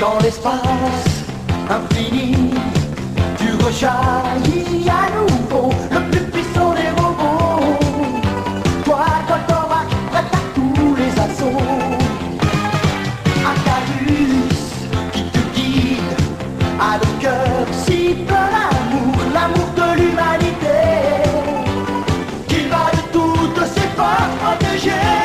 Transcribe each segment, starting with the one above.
dans l'espace infini, tu rejaillis à nouveau, le plus puissant des robots. Toi, Goldorak, prête à tous les assauts. Icarus qui te guide, a le cœur si plein d'amour, l'amour de l'humanité, qu'il va de toutes ses forces protéger.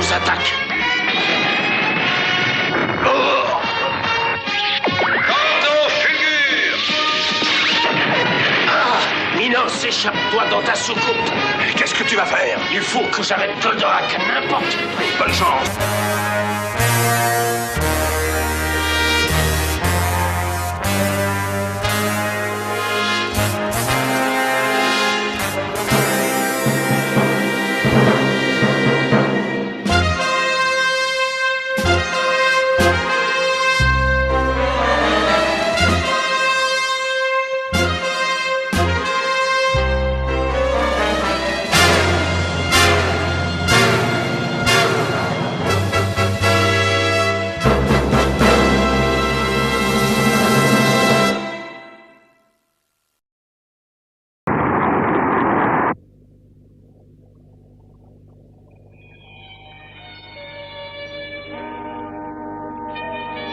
nous attaque. Minos, échappe-toi dans ta soucoupe. Qu'est-ce que tu vas faire? Il faut que j'arrête Goldorak à n'importe quel prix. Bonne chance.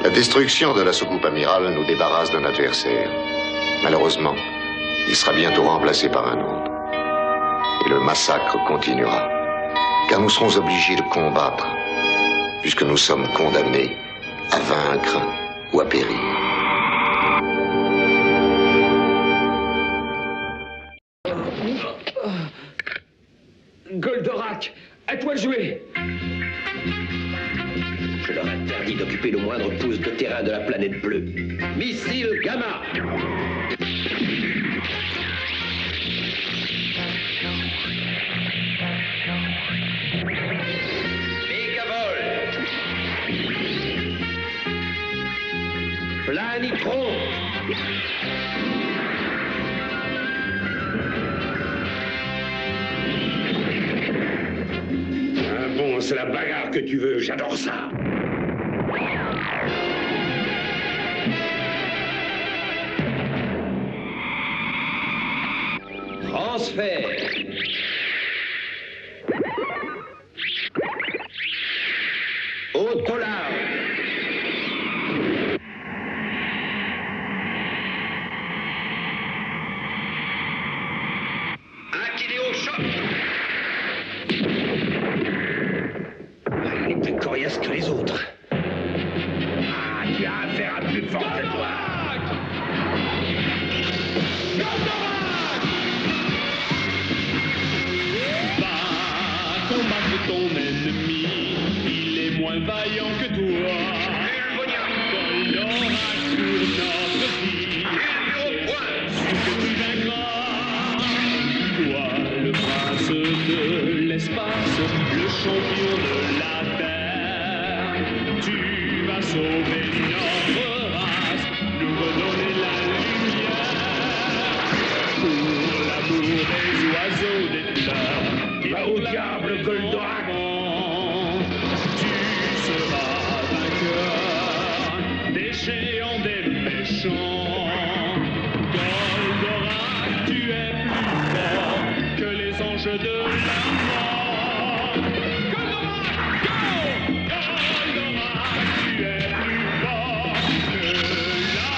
La destruction de la soucoupe amirale nous débarrasse d'un adversaire. Malheureusement, il sera bientôt remplacé par un autre. Et le massacre continuera. Car nous serons obligés de combattre, puisque nous sommes condamnés à vaincre ou à périr. Goldorak, à toi de jouer. Je leur interdis d'occuper le moindre pouce de terrain de la planète bleue. Missile Gamma! Mégavolt! Planitron! Ah bon, c'est la bagarre que tu veux, j'adore ça. Transfert! Autolave! Choc! Il est plus coriace que les autres. Ah, tu as affaire à plus fort que toi. Va combattre ton ennemi, il est moins vaillant que toi. Goldorak pour notre vie, sûr que tu vaincras. Toi, le prince de l'espace, le champion de la terre, tu vas sauver notre race, nous redonner la lumière. Pour l'amour des oiseaux, des fleurs, et Va au pour diable, l'amour des Goldorak. enfants, tu seras vainqueur des géants, des méchants. Goldorak, tu es plus fort que les anges de la mort. Goldorak, go! Goldorak, tu es plus fort que la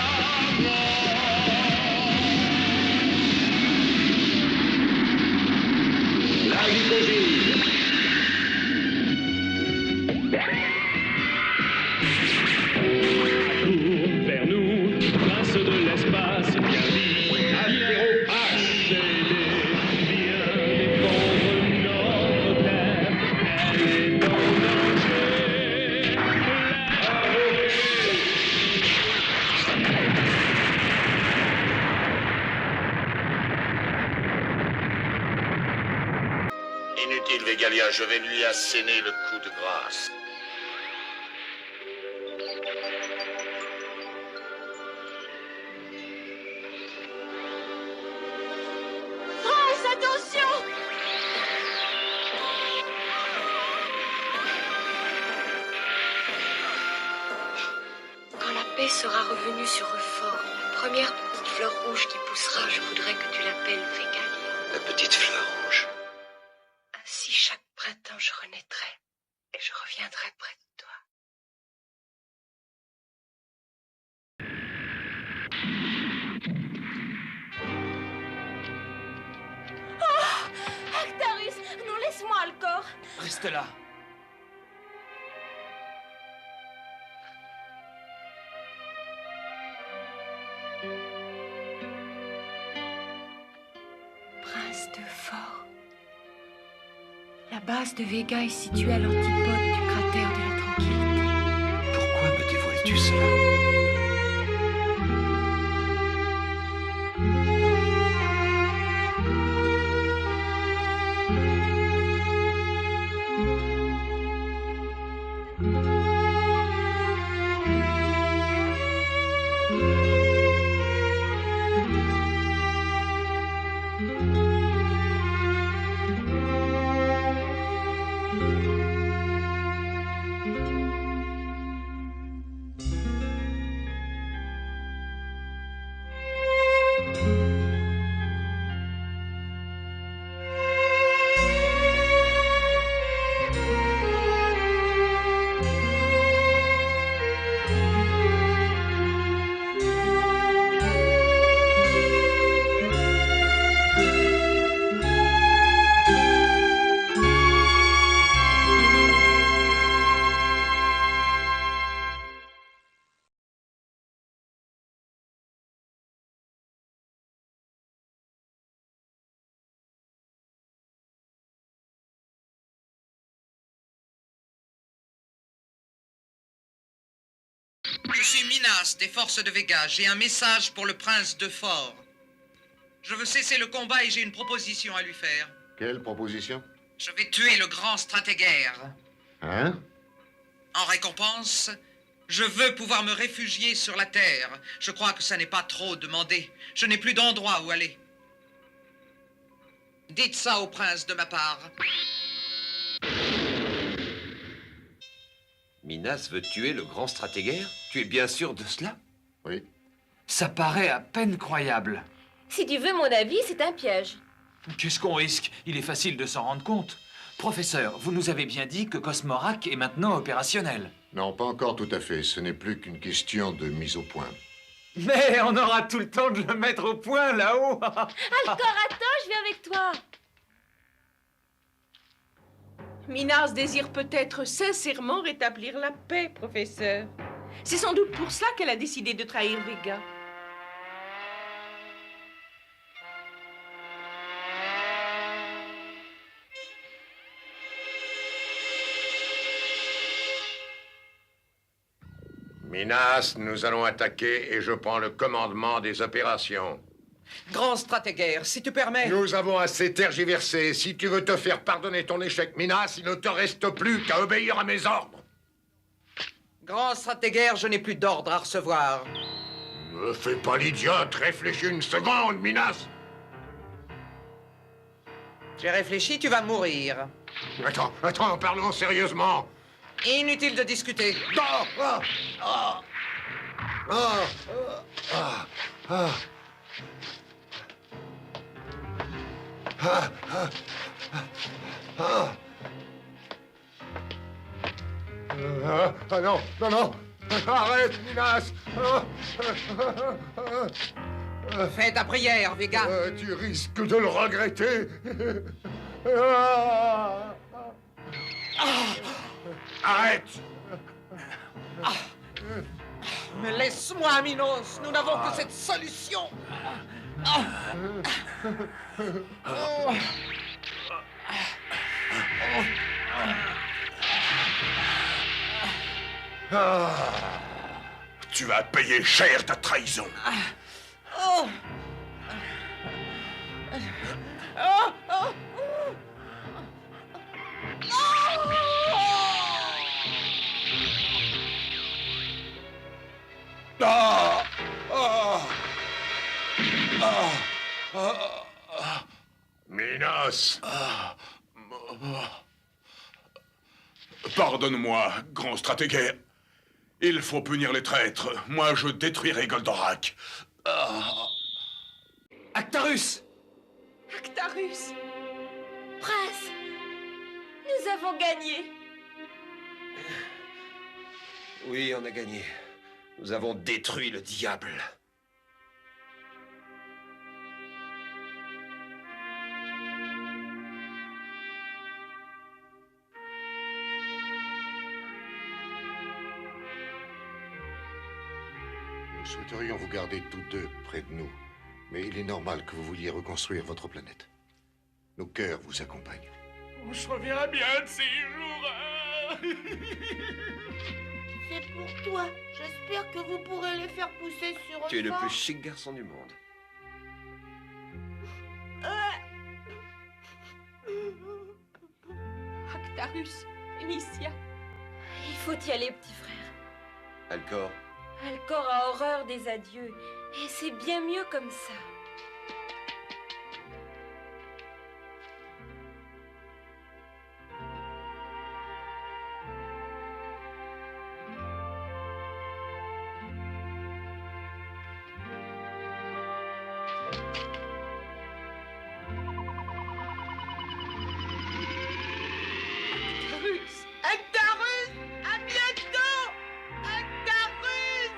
mort. La glycogène. Cours vers nous, prince de l'espace, viens vite, viens aider, viens défendre notre terre, elle est en danger. Inutile, Végalia, je vais lui asséner le coup de grâce. France, attention! Quand la paix sera revenue sur Euphor, la première petite fleur rouge qui poussera, je voudrais que tu l'appelles Végalia. La petite fleur rouge. Ainsi, chaque printemps, je renaîtrai et je reviendrai près de toi. Arctarus, non, laisse-moi le corps. Reste là. La base de Vega est située à l'antipode du cratère de la Tranquillité. Pourquoi me dévoiles-tu cela? Je suis Minas, des forces de Vega. J'ai un message pour le prince de Fort. Je veux cesser le combat et j'ai une proposition à lui faire. Quelle proposition? Je vais tuer le grand stratégaire. Hein? En récompense, je veux pouvoir me réfugier sur la Terre. Je crois que ça n'est pas trop demandé. Je n'ai plus d'endroit où aller. Dites ça au prince de ma part. Minas veut tuer le grand stratégaire? Tu es bien sûr de cela? Oui. Ça paraît à peine croyable. Si tu veux mon avis, c'est un piège. Qu'est-ce qu'on risque? Il est facile de s'en rendre compte. Professeur, vous nous avez bien dit que Cosmorac est maintenant opérationnel. Non, pas encore tout à fait. Ce n'est plus qu'une question de mise au point. Mais on aura tout le temps de le mettre au point là-haut. Alors attends, je viens avec toi. Minas désire peut-être sincèrement rétablir la paix, professeur. C'est sans doute pour ça qu'elle a décidé de trahir Vega. Minas, nous allons attaquer et je prends le commandement des opérations. Grand stratégaire, si tu permets... Nous avons assez tergiversé. Si tu veux te faire pardonner ton échec, Minas, il ne te reste plus qu'à obéir à mes ordres. Grand stratégaire, je n'ai plus d'ordre à recevoir. Ne fais pas l'idiote, réfléchis une seconde, Minas. J'ai réfléchi, tu vas mourir. Attends, parlons sérieusement. Inutile de discuter. Non. Arrête, Minas. Fais ta prière, Vega. Tu risques de le regretter. Arrête. Mais laisse-moi, Minos. Nous n'avons que cette solution. Tu vas payer cher ta trahison. Minas. Pardonne-moi, grand stratégaire. Il faut punir les traîtres. Moi, je détruirai Goldorak. Actarus! Actarus! Prince! Nous avons gagné! Oui, on a gagné. Nous avons détruit le diable. Nous souhaiterions vous garder tous deux près de nous, mais il est normal que vous vouliez reconstruire votre planète. Nos cœurs vous accompagnent. Je reviens bien de ces jours. C'est pour toi. J'espère que vous pourrez les faire pousser sur Tu es le Euphor. plus chic garçon du monde. Actarus, Phénicia. Il faut y aller, petit frère. Alcor, Alcor a horreur des adieux. Et c'est bien mieux comme ça. Actarus! Actarus! À bientôt! Actarus!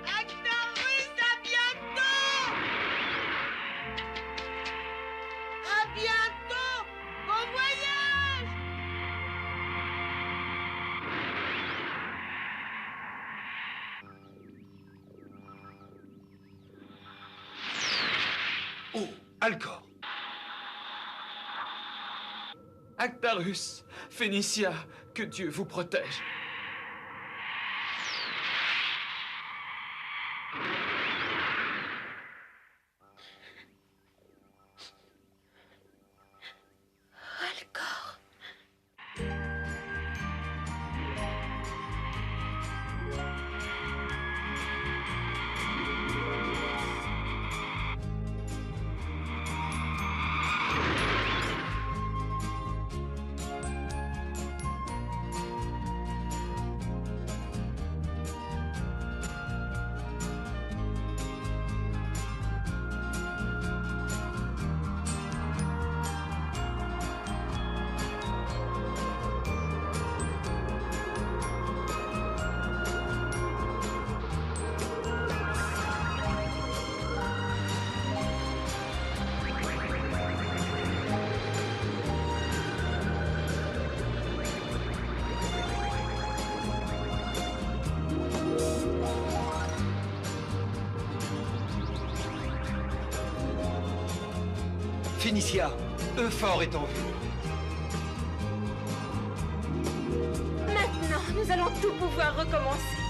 Actarus, à bientôt! À bientôt! Bon voyage! Oh, Alcor. Actarus, Phénicia, que Dieu vous protège. Alcor. Phénicia, Euphor est en vue. Maintenant, nous allons tout pouvoir recommencer.